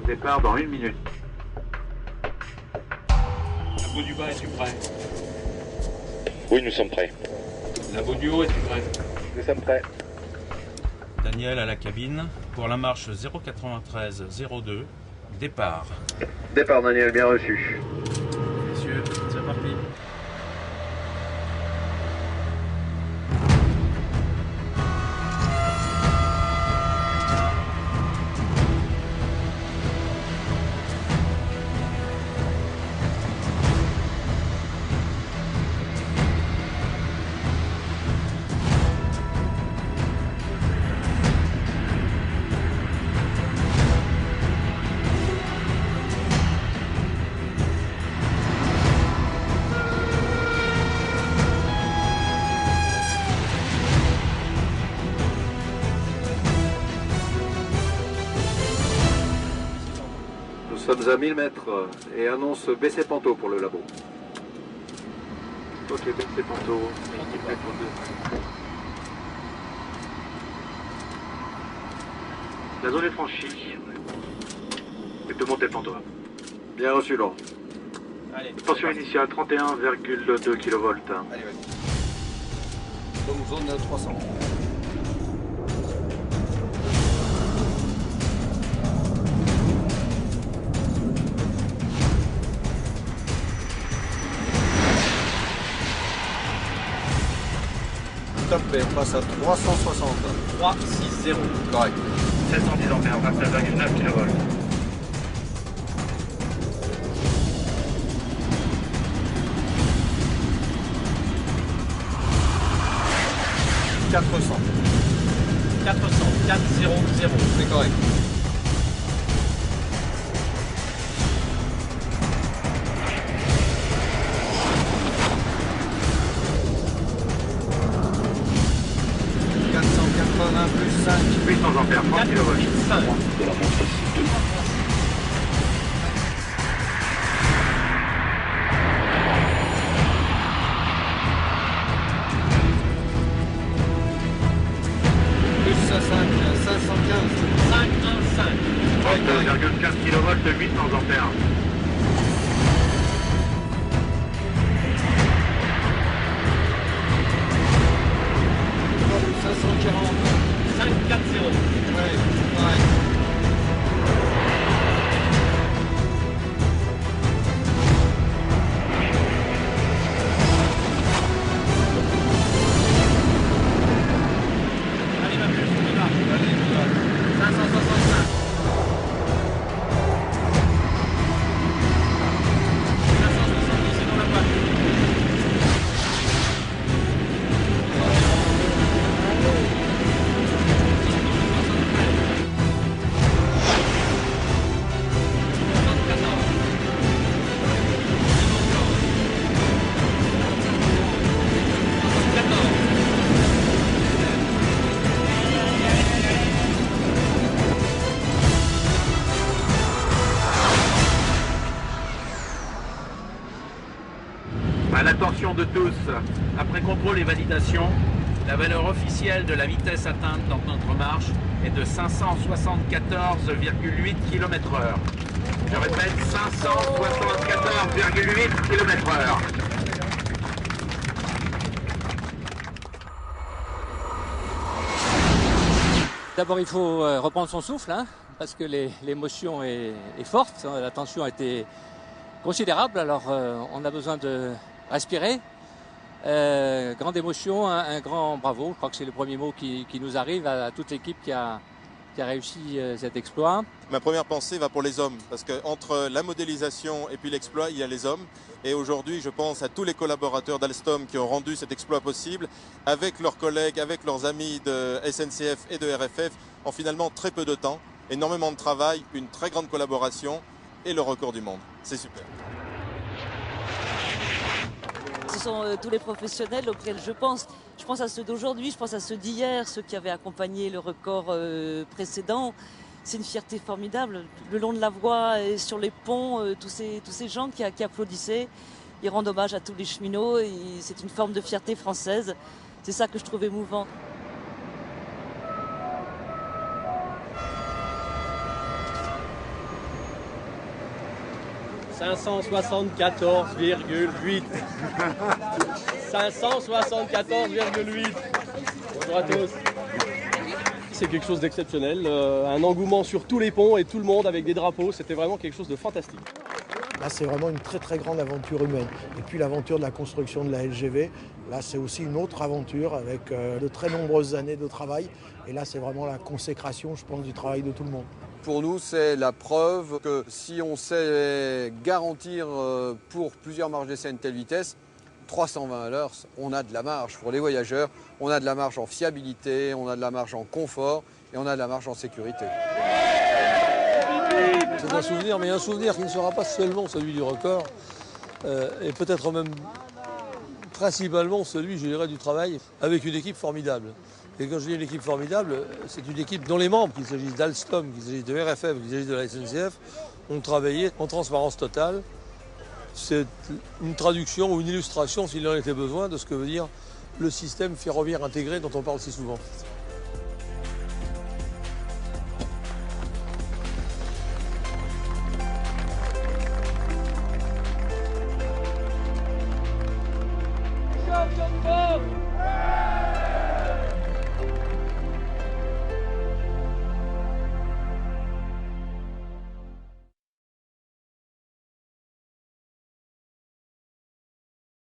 Départ dans 1 minute. Labo du bas, es-tu prêt? Oui, nous sommes prêts. Labo du haut, es-tu prêt? Nous sommes prêts. Daniel à la cabine pour la marche 093-02, départ. Départ Daniel, bien reçu. Messieurs, c'est parti. Nous sommes à 1000 mètres et annonce baisser Panto pour le labo. Ok, baisser Panto, équipe mètre 2. La zone est franchie. Tu peux monter Panto. Bien reçu, Laurent. Allez. Tension initiale 31,2 kV. Allez, vas-y. Donc zone 300. Tout à fait, on passe à 360. 360. Correct. 710 ampères, 29,9 kV. « 400. 400. C'est correct. Plus 5. 800 ampères, 30 kV. De la montre 2. Plus 515. 2,15 kV de 800 ampères. Plus 540. 540. Ouais, pareil. Allez, ma puce, on y va. Allez, on y va. 565. 570, c'est dans la boîte. À l'attention de tous, Après contrôle et validation, la valeur officielle de la vitesse atteinte dans notre marche est de 574,8 km/h. je répète, 574,8 km/h. D'abord, il faut reprendre son souffle, hein, parce que l'émotion est forte, hein, la tension a été considérable, alors on a besoin de respirer. Grande émotion, un grand bravo, je crois que c'est le premier mot qui nous arrive à toute l'équipe qui a réussi cet exploit. Ma première pensée va pour les hommes, parce qu'entre la modélisation et puis l'exploit, il y a les hommes. Et aujourd'hui, je pense à tous les collaborateurs d'Alstom qui ont rendu cet exploit possible, avec leurs collègues, avec leurs amis de SNCF et de RFF, en finalement très peu de temps, énormément de travail, une très grande collaboration et le record du monde. C'est super. Ce sont tous les professionnels auxquels je pense. Je pense à ceux d'aujourd'hui, je pense à ceux d'hier, ceux qui avaient accompagné le record précédent. C'est une fierté formidable. Le long de la voie et sur les ponts, tous ces gens qui applaudissaient, ils rendent hommage à tous les cheminots. Et c'est une forme de fierté française. C'est ça que je trouve émouvant. 574,8. 574,8. Bonjour à tous. C'est quelque chose d'exceptionnel, un engouement sur tous les ponts et tout le monde avec des drapeaux, c'était vraiment quelque chose de fantastique. Là, c'est vraiment une très très grande aventure humaine. Et puis l'aventure de la construction de la LGV, là, c'est aussi une autre aventure avec de très nombreuses années de travail. Et là, c'est vraiment la consécration, je pense, du travail de tout le monde. Pour nous, c'est la preuve que si on sait garantir pour plusieurs marges d'essai une telle vitesse, 320 à l'heure, on a de la marge pour les voyageurs, on a de la marge en fiabilité, on a de la marge en confort et on a de la marge en sécurité. C'est un souvenir, mais un souvenir qui ne sera pas seulement celui du record, et peut-être même principalement celui, je dirais, du travail avec une équipe formidable. Et quand je dis une équipe formidable, c'est une équipe dont les membres, qu'il s'agisse d'Alstom, qu'il s'agisse de RFF, qu'il s'agisse de la SNCF, ont travaillé en transparence totale. C'est une traduction ou une illustration, s'il en était besoin, de ce que veut dire le système ferroviaire intégré dont on parle si souvent. Champion de